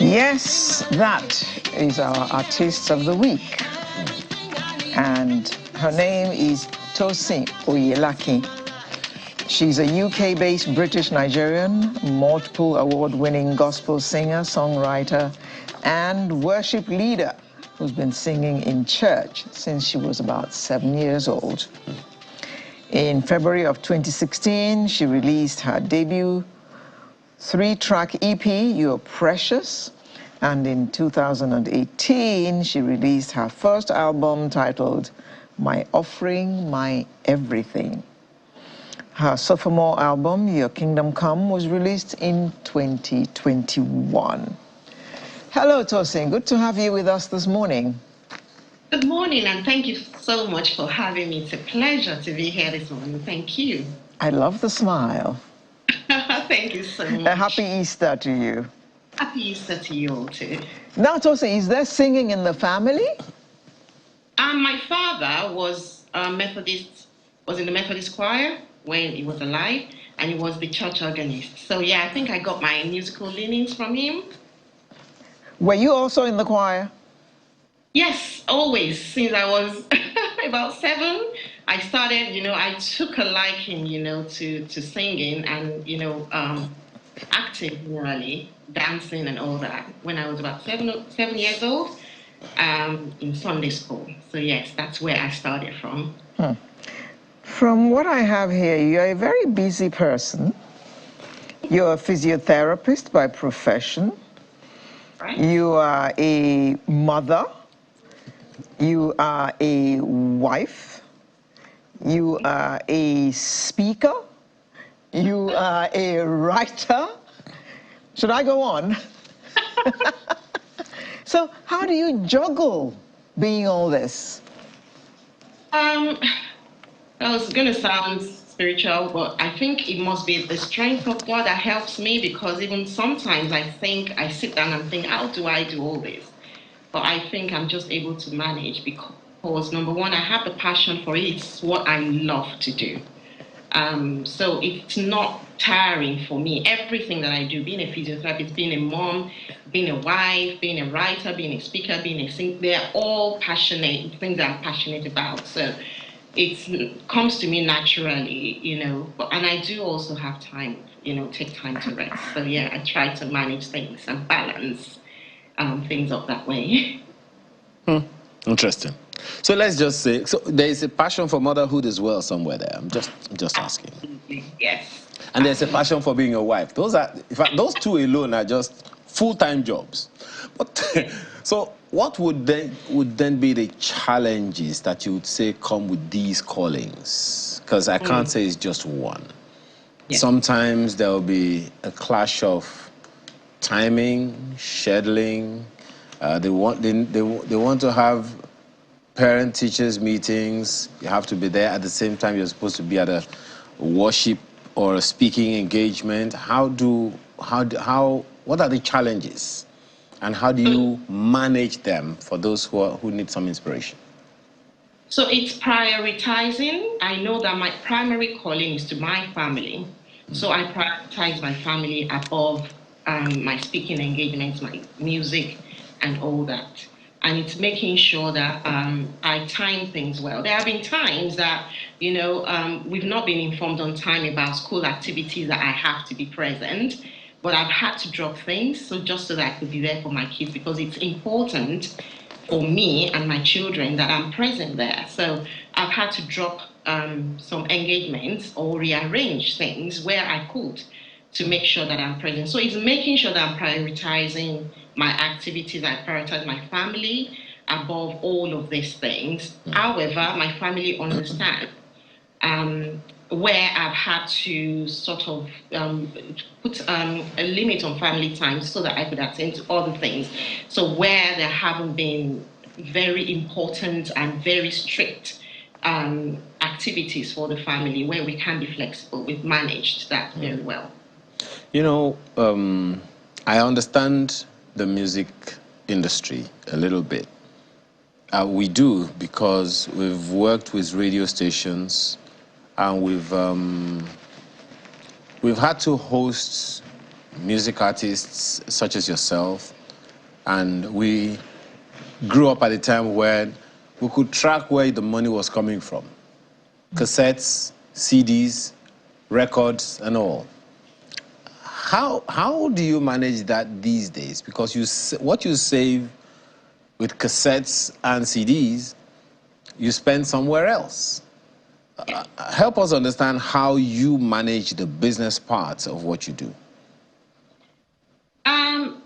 Yes, that is our artist of the week. And her name is Tosin Oyelakin. She's a UK-based British Nigerian, multiple award-winning gospel singer, songwriter, and worship leader who's been singing in church since she was about 7 years old. In February of 2016, she released her debut 3-track EP, You're Precious, and in 2018, she released her first album titled My Offering, My Everything. Her sophomore album, Your Kingdom Come, was released in 2021. Hello, Tosin. Good to have you with us this morning. Good morning, and thank you so much for having me. It's a pleasure to be here this morning. Thank you. I love the smile. Thank you so much. A happy Easter to you. Happy Easter to you all too. Now, Tosin, is there singing in the family? My father was in the Methodist choir when he was alive, and he was the church organist. So yeah, I think I got my musical leanings from him. Were you also in the choir? Yes, always. Since I was about 7, I started, I took a liking, to singing and, acting really, dancing and all that when I was about 7 years old in Sunday school. So yes, that's where I started from. From what I have here, you're a very busy person. You're a physiotherapist by profession. Right. You are a mother. You are a wife. You are a speaker. You are a writer. Should I go on? So how do you juggle being all this? That was going to sound spiritual, but I think it must be the strength of God that helps me, because even sometimes I sit down and think, how do I do all this? But I think I'm just able to manage because, number one, I have the passion for it. It's what I love to do. So it's not tiring for me. Everything that I do, being a physiotherapist, being a mom, being a wife, being a writer, being a speaker, being a singer, they're all passionate, things that I'm passionate about. So it comes to me naturally, and I do also have time, take time to rest. So yeah, I try to manage things and balance things up that way. Interesting. So let's just say, so there is a passion for motherhood as well somewhere there. I'm just asking. Absolutely. Yes. And there's a passion for being a wife. Those two alone are just full-time jobs. But so what would then be the challenges that you would say come with these callings? Because I can't say it's just one. Yeah. Sometimes there will be a clash of timing, scheduling. They want to have parent-teachers meetings. You have to be there at the same time. You're supposed to be at a worship or a speaking engagement. What are the challenges, and how do you manage them for those who need some inspiration? So it's prioritizing. I know that my primary calling is to my family, so I prioritize my family above my speaking engagements, my music, and all that. And it's making sure that I time things well. There have been times that, we've not been informed on time about school activities that I have to be present, but I've had to drop things just so that I could be there for my kids, because it's important for me and my children that I'm present there. So I've had to drop some engagements or rearrange things where I could to make sure that I'm present. So it's making sure that I'm prioritizing my activities. I prioritize my family above all of these things. However, my family understand where I've had to sort of put a limit on family time so that I could attend to other things. So where there haven't been very important and very strict activities for the family, where we can be flexible, we've managed that very well. I understand the music industry a little bit. We do, because we've worked with radio stations, and we've had to host music artists such as yourself and we grew up at a time when we could track where the money was coming from. Cassettes, CDs, records, and all. How do you manage that these days? Because what you save with cassettes and CDs, you spend somewhere else. Help us understand how you manage the business parts of what you do.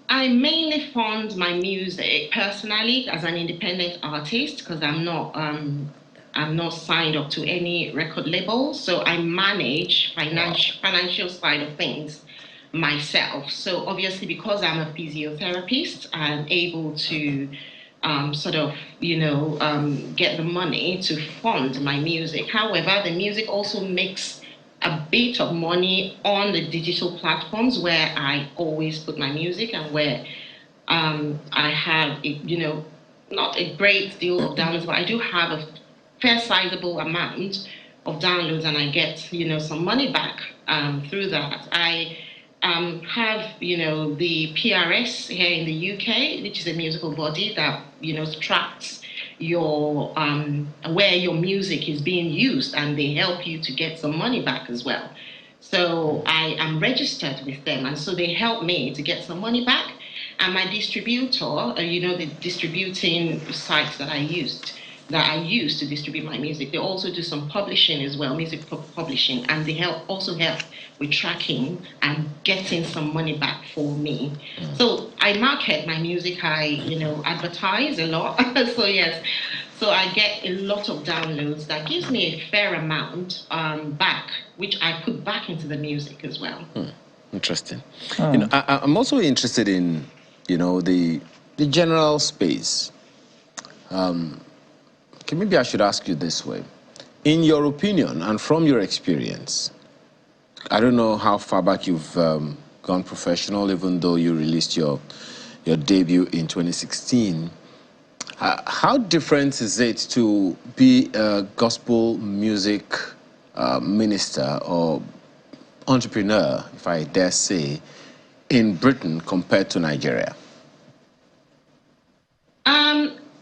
I mainly fund my music personally as an independent artist because I'm not signed up to any record label, so I manage financial side of things myself. So obviously, because I'm a physiotherapist, I'm able to get the money to fund my music. However, the music also makes a bit of money on the digital platforms where I always put my music and where I have, not a great deal of downloads, but I do have a fair sizable amount of downloads, and I get, some money back through that. I have, the PRS here in the UK, which is a musical body that, tracks your where your music is being used, and they help you to get some money back as well. So I am registered with them, and so they help me to get some money back. And my distributor, the distributing sites that I use to distribute my music, they also do some publishing as well, music publishing, and they also help with tracking and getting some money back for me. So I market my music, I advertise a lot. So yes, so I get a lot of downloads that gives me a fair amount back, which I put back into the music as well. Interesting. I'm also interested in the general space. Maybe I should ask you this way. In your opinion and from your experience, I don't know how far back you've gone professional, even though you released your debut in 2016. How different is it to be a gospel music minister or entrepreneur, if I dare say, in Britain compared to Nigeria?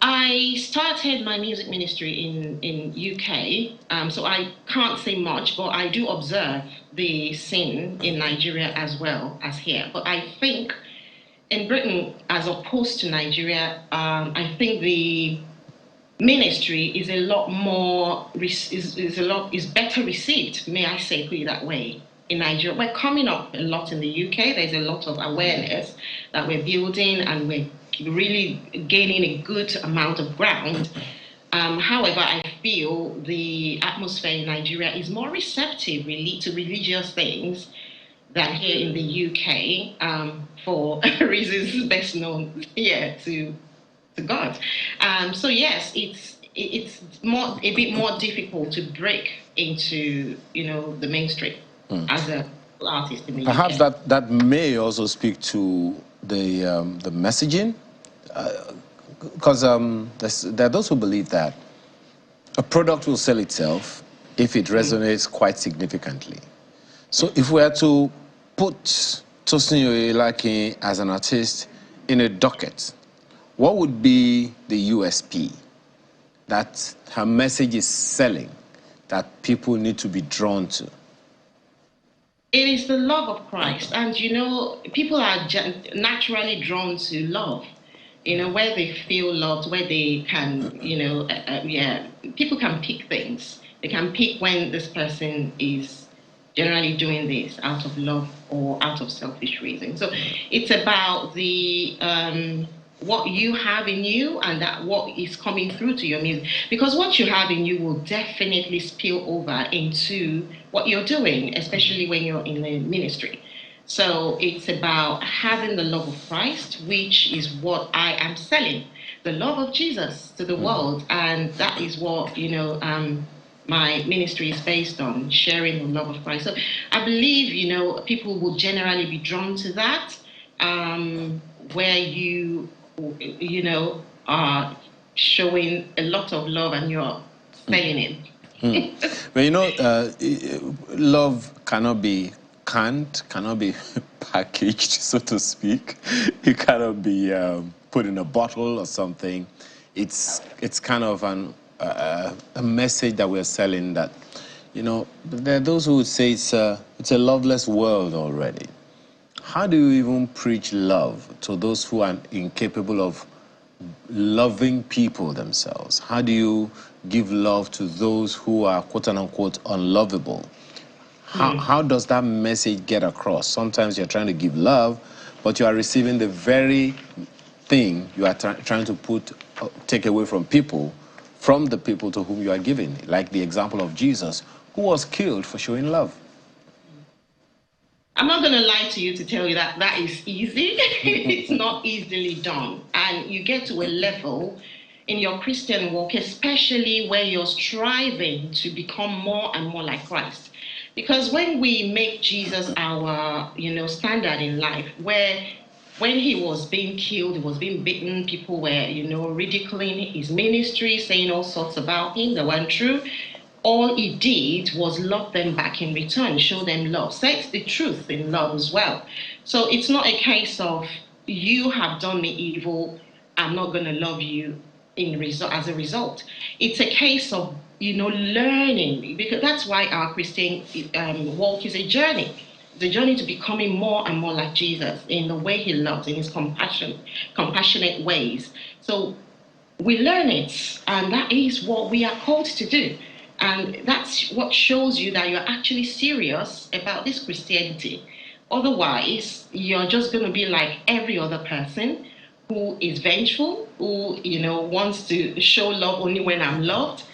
I started my music ministry in UK, so I can't say much, but I do observe the scene in Nigeria as well as here. But I think in Britain, as opposed to Nigeria, I think the ministry is a lot more is better received. May I say, put it that way. In Nigeria, we're coming up a lot in the UK. There's a lot of awareness that we're building, and we're really gaining a good amount of ground. However, I feel the atmosphere in Nigeria is more receptive really to religious things than here in the UK, for reasons best known here to God. So yes, it's a bit more difficult to break into the mainstream as an artist in the Perhaps UK. that may also speak to the messaging, because there are those who believe that a product will sell itself if it resonates quite significantly. So if we are to put Tosin Oyelakin as an artist in a docket, what would be the USP that her message is selling, that people need to be drawn to? It is the love of Christ. And, people are naturally drawn to love, where they feel loved, where they can, people can pick things. They can pick when this person is generally doing this out of love or out of selfish reasons. So it's about the what you have in you and that what is coming through to your music. Because what you have in you will definitely spill over into what you're doing, especially when you're in the ministry. So it's about having the love of Christ, which is what I am selling, the love of Jesus to the world. And that is what, my ministry is based on, sharing the love of Christ. So I believe, people will generally be drawn to that, where you are showing a lot of love and you're selling it. But love cannot be canned, cannot be packaged, so to speak. It cannot be put in a bottle or something. It's kind of a message that we're selling that, you know, there are those who would say it's a loveless world already. How do you even preach love to those who are incapable of loving people themselves? How do you give love to those who are quote unquote unlovable? How does that message get across? Sometimes you're trying to give love, but you are receiving the very thing you are trying to take away from people, from the people to whom you are giving. Like the example of Jesus, who was killed for showing love. I'm not going to lie to you to tell you that that is easy. It's not easily done. And you get to a level in your Christian walk, especially where you're striving to become more and more like Christ. Because when we make Jesus our, standard in life, where when he was being killed, he was being beaten, people were, ridiculing his ministry, saying all sorts about him that weren't true. All he did was love them back in return, show them love, say the truth in love as well. So it's not a case of you have done me evil, I'm not going to love you as a result. It's a case of, learning, because that's why our Christian walk is a journey. The journey to becoming more and more like Jesus in the way he loves, in his compassionate ways. So we learn it, and that is what we are called to do. And that's what shows you that you're actually serious about this Christianity. Otherwise, you're just going to be like every other person who is vengeful, who, wants to show love only when I'm loved.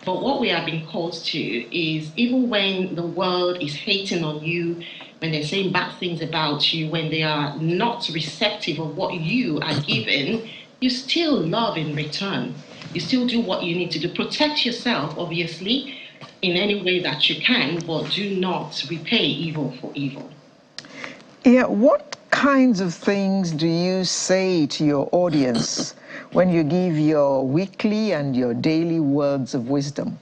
But what we are being called to is, even when the world is hating on you, when they're saying bad things about you, when they are not receptive of what you are given, you still love in return. You still do what you need to do. Protect yourself, obviously, in any way that you can, but do not repay evil for evil. Yeah, what kinds of things do you say to your audience when you give your weekly and your daily words of wisdom?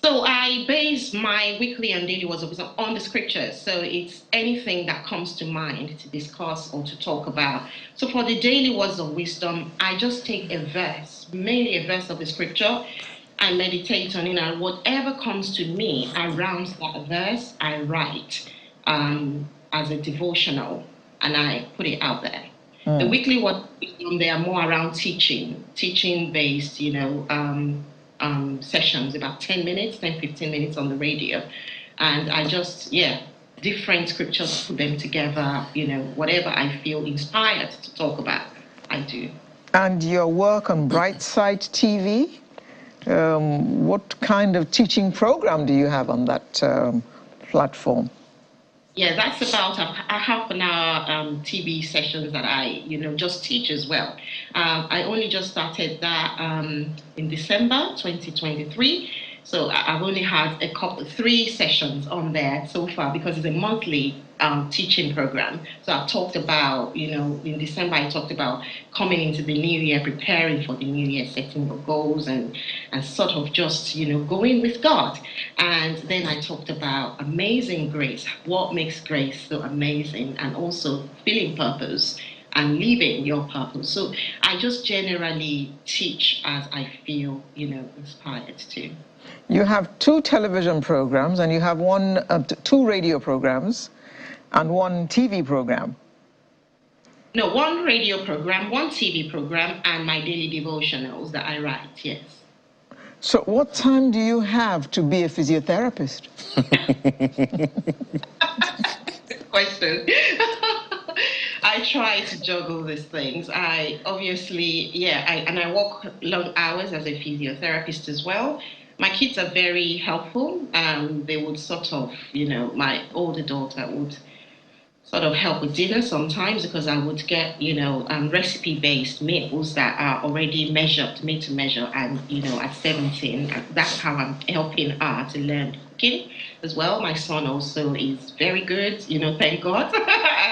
So I base my weekly and daily words of wisdom on the scriptures. So it's anything that comes to mind to discuss or to talk about. So for the daily words of wisdom, I just take a verse, mainly a verse of the scripture, and meditate on it. And whatever comes to me around that verse, I write as a devotional, and I put it out there. The weekly words of wisdom, they are more around teaching-based, sessions, about 10 minutes, 10, 15 minutes on the radio. And I just, different scriptures, put them together, whatever I feel inspired to talk about, I do. And your work on Brightside TV, what kind of teaching program do you have on that platform? Yeah, that's about a half an hour TV sessions that I, just teach as well. I only just started that in December 2023. So I've only had 3 sessions on there so far, because it's a monthly teaching program. So I've talked about, in December, I talked about coming into the new year, preparing for the new year, setting your goals and sort of just, going with God. And then I talked about amazing grace, what makes grace so amazing, and also feeling purpose and living your purpose. So I just generally teach as I feel, inspired to. You have 2 television programs, and you have 2 radio programs, and 1 TV program. No, 1 radio program, 1 TV program, and my daily devotionals that I write, yes. So what time do you have to be a physiotherapist? Good question. I try to juggle these things. I obviously, I work long hours as a physiotherapist as well. My kids are very helpful. They would sort of, my older daughter would sort of help with dinner sometimes, because I would get, recipe-based meals that are already made to measure. And, at 17, that's how I'm helping her to learn cooking as well. My son also is very good, thank God. I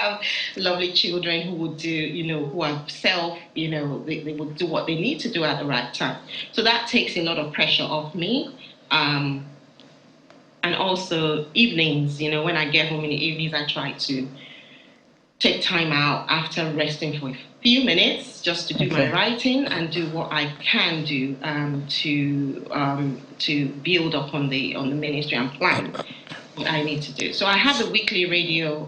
have lovely children who would do, who are they would do what they need to do at the right time. So that takes a lot of pressure off me. And also evenings, when I get home in the evenings, I try to take time out after resting for a few minutes just to do my writing and do what I can do to build up on the ministry and plan what I need to do. So I have a weekly radio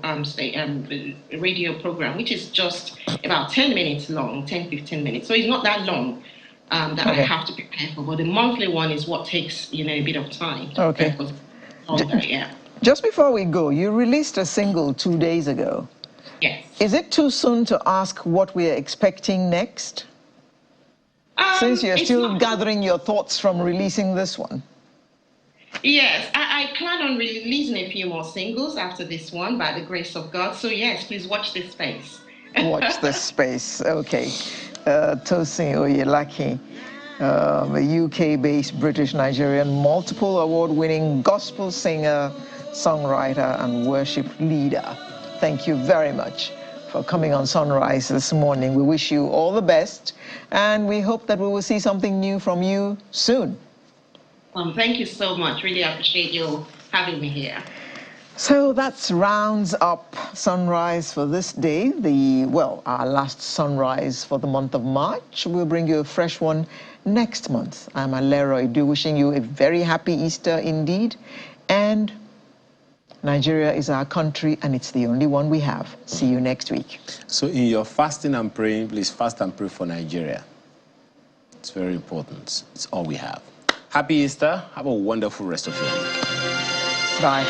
radio program, which is just about 10 minutes long, 10-15 minutes. So it's not that long that I have to prepare for. But the monthly one is what takes a bit of time to prepare for. Just before we go, you released a single 2 days ago. Yes. Is it too soon to ask what we're expecting next? Since you're still gathering your thoughts from releasing this one. Yes, I plan on releasing a few more singles after this one, by the grace of God. So yes, please watch this space. Watch this space, okay. Tosin Oyelakin, a UK-based British Nigerian, multiple award-winning gospel singer, songwriter, and worship leader. Thank you very much for coming on Sunrise this morning. We wish you all the best, and we hope that we will see something new from you soon. Thank you so much. Really appreciate you having me here. So that rounds up Sunrise for this day, our last Sunrise for the month of March. We'll bring you a fresh one next month. I'm Alero Edu, wishing you a very happy Easter indeed, and Nigeria is our country, and it's the only one we have. See you next week. So in your fasting and praying, please fast and pray for Nigeria. It's very important. It's all we have. Happy Easter. Have a wonderful rest of your week. Bye.